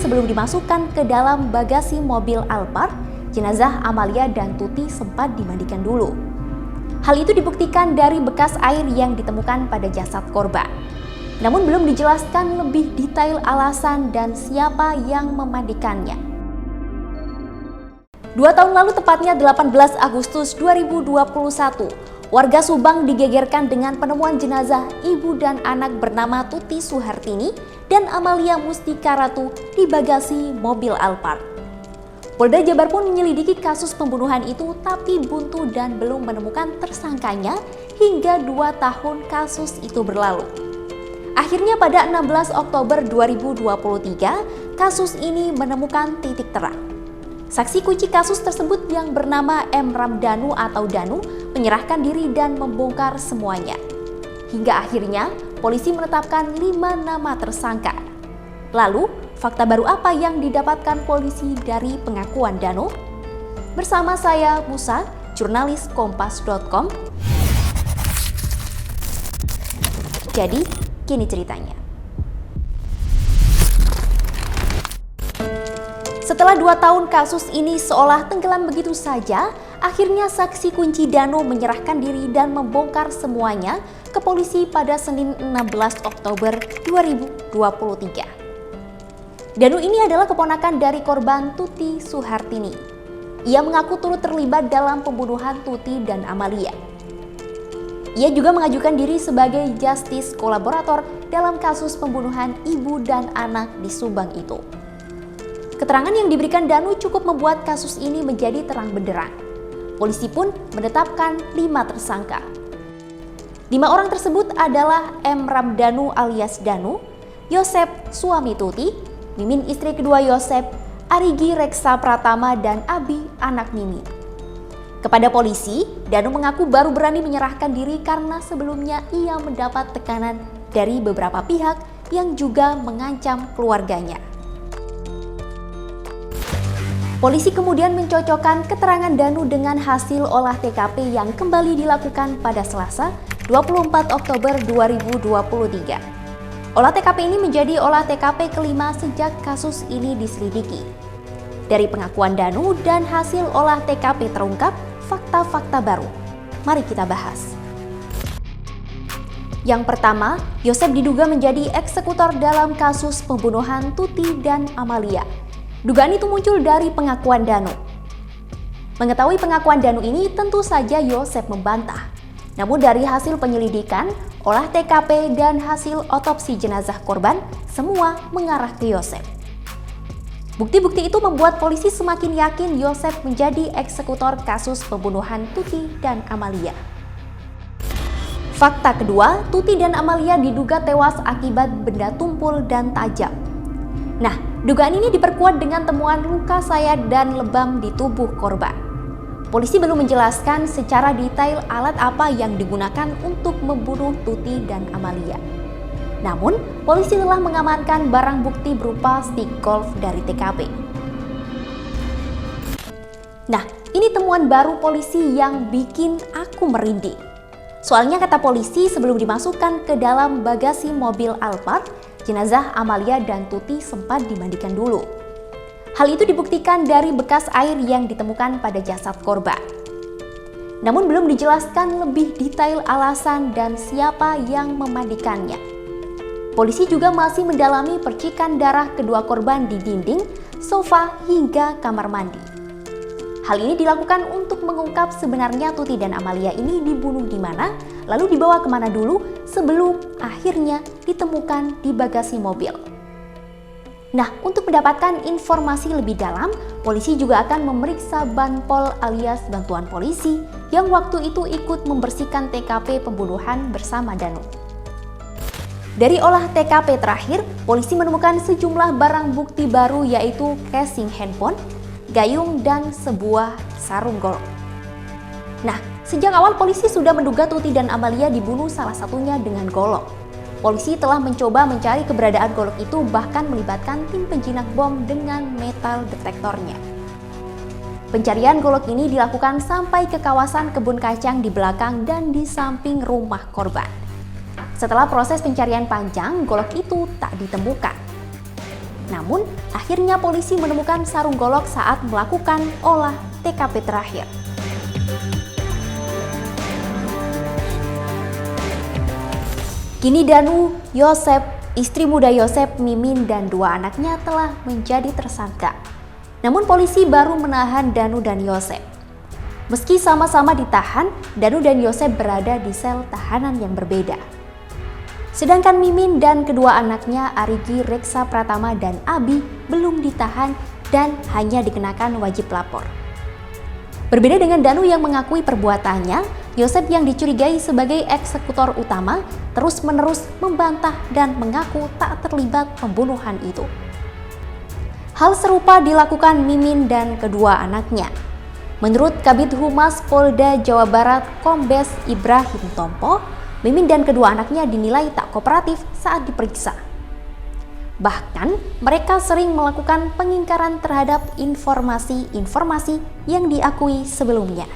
sebelum dimasukkan ke dalam bagasi mobil Alphard, jenazah Amalia dan Tuti sempat dimandikan dulu. Hal itu dibuktikan dari bekas air yang ditemukan pada jasad korban. Namun belum dijelaskan lebih detail alasan dan siapa yang memandikannya. 2 tahun lalu, tepatnya 18 Agustus 2021, warga Subang digegerkan dengan penemuan jenazah ibu dan anak bernama Tuti Suhartini dan Amalia Mustika Ratu di bagasi mobil Alphard. Polda Jabar pun menyelidiki kasus pembunuhan itu tapi buntu dan belum menemukan tersangkanya hingga 2 tahun kasus itu berlalu. Akhirnya pada 16 Oktober 2023, kasus ini menemukan titik terang. Saksi kunci kasus tersebut yang bernama M. Ramdhanu atau Danu menyerahkan diri dan membongkar semuanya. Hingga akhirnya polisi menetapkan 5 nama tersangka. Lalu, fakta baru apa yang didapatkan polisi dari pengakuan Danu? Bersama saya, Musa, jurnalis Kompas.com. Jadi, kini ceritanya. Setelah 2 tahun kasus ini seolah tenggelam begitu saja, akhirnya saksi kunci Danu menyerahkan diri dan membongkar semuanya ke polisi pada Senin 16 Oktober 2023. Danu ini adalah keponakan dari korban Tuti Suhartini. Ia mengaku turut terlibat dalam pembunuhan Tuti dan Amalia. Ia juga mengajukan diri sebagai justice kolaborator dalam kasus pembunuhan ibu dan anak di Subang itu. Keterangan yang diberikan Danu cukup membuat kasus ini menjadi terang benderang. Polisi pun menetapkan 5 tersangka. 5 orang tersebut adalah M. Ramdhanu alias Danu, Yosep suami Tuti, Mimin istri kedua Yosep, Arigi Reksa Pratama, dan Abi anak Mimin. Kepada polisi, Danu mengaku baru berani menyerahkan diri karena sebelumnya ia mendapat tekanan dari beberapa pihak yang juga mengancam keluarganya. Polisi kemudian mencocokkan keterangan Danu dengan hasil olah TKP yang kembali dilakukan pada Selasa 24 Oktober 2023. Olah TKP ini menjadi olah TKP kelima sejak kasus ini diselidiki. Dari pengakuan Danu dan hasil olah TKP terungkap fakta-fakta baru. Mari kita bahas. Yang pertama, Yosep diduga menjadi eksekutor dalam kasus pembunuhan Tuti dan Amalia. Dugaan itu muncul dari pengakuan Danu. Mengetahui pengakuan Danu ini, tentu saja Yosep membantah. Namun dari hasil penyelidikan, olah TKP dan hasil otopsi jenazah korban, semua mengarah ke Yosep. Bukti-bukti itu membuat polisi semakin yakin Yosep menjadi eksekutor kasus pembunuhan Tuti dan Amalia. Fakta kedua, Tuti dan Amalia diduga tewas akibat benda tumpul dan tajam. Nah, dugaan ini diperkuat dengan temuan luka sayat dan lebam di tubuh korban. Polisi belum menjelaskan secara detail alat apa yang digunakan untuk membunuh Tuti dan Amalia. Namun, polisi telah mengamankan barang bukti berupa stick golf dari TKP. Nah, ini temuan baru polisi yang bikin aku merinding. Soalnya kata polisi, sebelum dimasukkan ke dalam bagasi mobil Alphard, jenazah Amalia dan Tuti sempat dimandikan dulu. Hal itu dibuktikan dari bekas air yang ditemukan pada jasad korban. Namun belum dijelaskan lebih detail alasan dan siapa yang memandikannya. Polisi juga masih mendalami percikan darah kedua korban di dinding, sofa, hingga kamar mandi. Hal ini dilakukan untuk mengungkap sebenarnya Tuti dan Amalia ini dibunuh di mana, lalu dibawa kemana dulu sebelum akhirnya ditemukan di bagasi mobil. Nah, untuk mendapatkan informasi lebih dalam, polisi juga akan memeriksa Banpol alias Bantuan Polisi yang waktu itu ikut membersihkan TKP pembunuhan bersama Danu. Dari olah TKP terakhir, polisi menemukan sejumlah barang bukti baru yaitu casing handphone, gayung, dan sebuah sarung golok. Nah, sejak awal polisi sudah menduga Tuti dan Amalia dibunuh salah satunya dengan golok. Polisi telah mencoba mencari keberadaan golok itu, bahkan melibatkan tim penjinak bom dengan metal detektornya. Pencarian golok ini dilakukan sampai ke kawasan kebun kacang di belakang dan di samping rumah korban. Setelah proses pencarian panjang, golok itu tak ditemukan. Namun, akhirnya polisi menemukan sarung golok saat melakukan olah TKP terakhir. Kini Danu, Yosep, istri muda Yosep, Mimin, dan 2 anaknya telah menjadi tersangka. Namun polisi baru menahan Danu dan Yosep. Meski sama-sama ditahan, Danu dan Yosep berada di sel tahanan yang berbeda. Sedangkan Mimin dan kedua anaknya Arigi, Reksa Pratama, dan Abi belum ditahan dan hanya dikenakan wajib lapor. Berbeda dengan Danu yang mengakui perbuatannya, Yosep yang dicurigai sebagai eksekutor utama terus-menerus membantah dan mengaku tak terlibat pembunuhan itu. Hal serupa dilakukan Mimin dan kedua anaknya. Menurut Kabid Humas Polda Jawa Barat Kombes Ibrahim Tompo, Mimin dan kedua anaknya dinilai tak kooperatif saat diperiksa. Bahkan, mereka sering melakukan pengingkaran terhadap informasi-informasi yang diakui sebelumnya.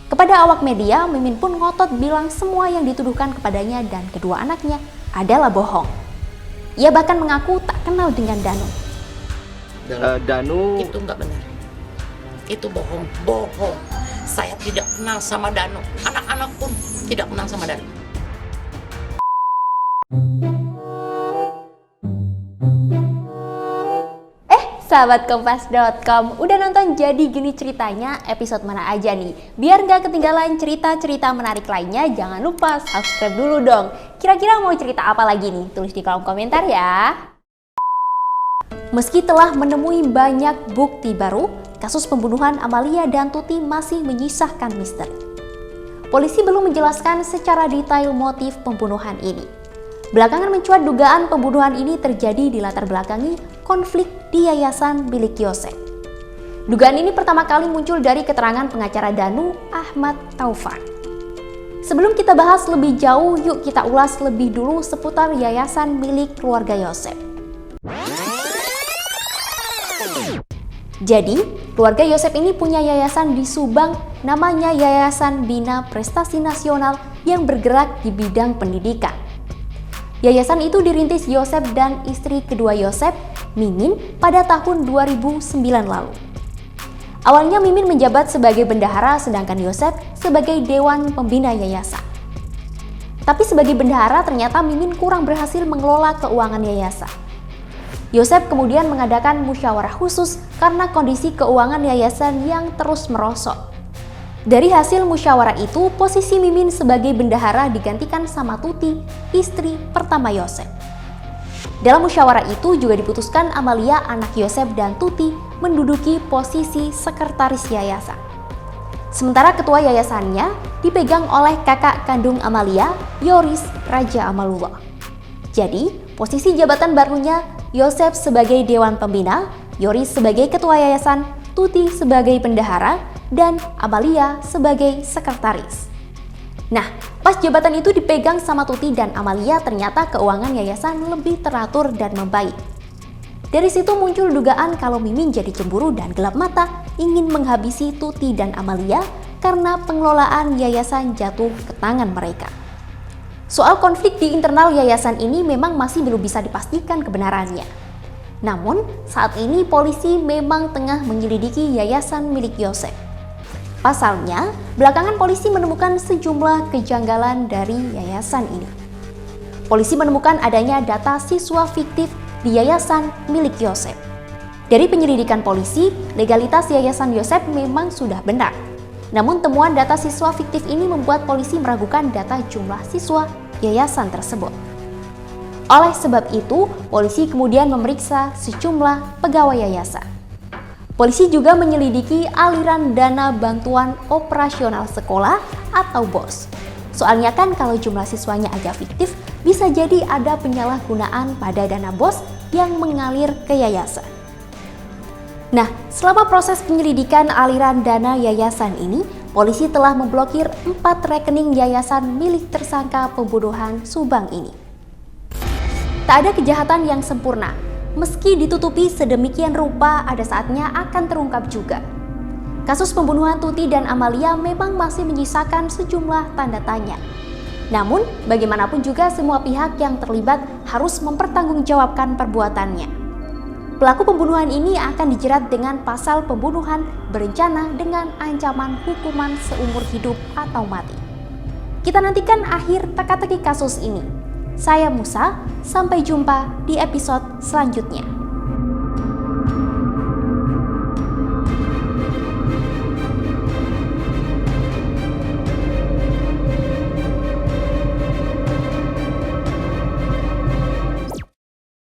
Kepada awak media, Mimin pun ngotot bilang semua yang dituduhkan kepadanya dan kedua anaknya adalah bohong. Ia bahkan mengaku tak kenal dengan Danu. Danu itu nggak benar, itu bohong. Saya tidak kenal sama Danu, anak-anak pun tidak kenal sama Danu. Sahabat Kompas.com, udah nonton Jadi Gini Ceritanya episode mana aja nih? Biar nggak ketinggalan cerita-cerita menarik lainnya, jangan lupa subscribe dulu dong. Kira-kira mau cerita apa lagi nih? Tulis di kolom komentar ya. Meski telah menemui banyak bukti baru, kasus pembunuhan Amalia dan Tuti masih menyisakan misteri. Polisi belum menjelaskan secara detail motif pembunuhan ini. Belakangan mencuat dugaan pembunuhan ini terjadi di latar belakangi konflik di yayasan milik Yosep. Dugaan ini pertama kali muncul dari keterangan pengacara Danu, Ahmad Taufan. Sebelum kita bahas lebih jauh, yuk kita ulas lebih dulu seputar yayasan milik keluarga Yosep. Jadi, keluarga Yosep ini punya yayasan di Subang, namanya Yayasan Bina Prestasi Nasional yang bergerak di bidang pendidikan. Yayasan itu dirintis Yosep dan istri kedua Yosep, Mimin, pada tahun 2009 lalu. Awalnya Mimin menjabat sebagai bendahara sedangkan Yosep sebagai dewan pembina yayasan. Tapi sebagai bendahara ternyata Mimin kurang berhasil mengelola keuangan yayasan. Yosep kemudian mengadakan musyawarah khusus karena kondisi keuangan yayasan yang terus merosot. Dari hasil musyawarah itu, posisi Mimin sebagai bendahara digantikan sama Tuti, istri pertama Yosep. Dalam musyawarah itu juga diputuskan Amalia, anak Yosep, dan Tuti menduduki posisi sekretaris yayasan. Sementara ketua yayasannya dipegang oleh kakak kandung Amalia, Yoris Raja Amalullah. Jadi, posisi jabatan barunya Yosep sebagai dewan pembina, Yoris sebagai ketua yayasan, Tuti sebagai bendahara, dan Amalia sebagai sekretaris. Nah, pas jabatan itu dipegang sama Tuti dan Amalia, ternyata keuangan yayasan lebih teratur dan membaik. Dari situ muncul dugaan kalau Mimin jadi cemburu dan gelap mata ingin menghabisi Tuti dan Amalia karena pengelolaan yayasan jatuh ke tangan mereka. Soal konflik di internal yayasan ini memang masih belum bisa dipastikan kebenarannya. Namun, saat ini polisi memang tengah menyelidiki yayasan milik Yosep. Pasalnya, belakangan polisi menemukan sejumlah kejanggalan dari yayasan ini. Polisi menemukan adanya data siswa fiktif di yayasan milik Yosep. Dari penyelidikan polisi, legalitas yayasan Yosep memang sudah benar. Namun temuan data siswa fiktif ini membuat polisi meragukan data jumlah siswa yayasan tersebut. Oleh sebab itu, polisi kemudian memeriksa sejumlah pegawai yayasan. Polisi juga menyelidiki aliran dana bantuan operasional sekolah atau BOS. Soalnya kan kalau jumlah siswanya aja fiktif, bisa jadi ada penyalahgunaan pada dana BOS yang mengalir ke yayasan. Nah, selama proses penyelidikan aliran dana yayasan ini, polisi telah memblokir 4 rekening yayasan milik tersangka pembunuhan Subang ini. Tak ada kejahatan yang sempurna. Meski ditutupi sedemikian rupa, ada saatnya akan terungkap juga. Kasus pembunuhan Tuti dan Amalia memang masih menyisakan sejumlah tanda tanya. Namun, bagaimanapun juga semua pihak yang terlibat harus mempertanggungjawabkan perbuatannya. Pelaku pembunuhan ini akan dijerat dengan pasal pembunuhan berencana dengan ancaman hukuman seumur hidup atau mati. Kita nantikan akhir teka-teki kasus ini. Saya Musa, sampai jumpa di episode selanjutnya.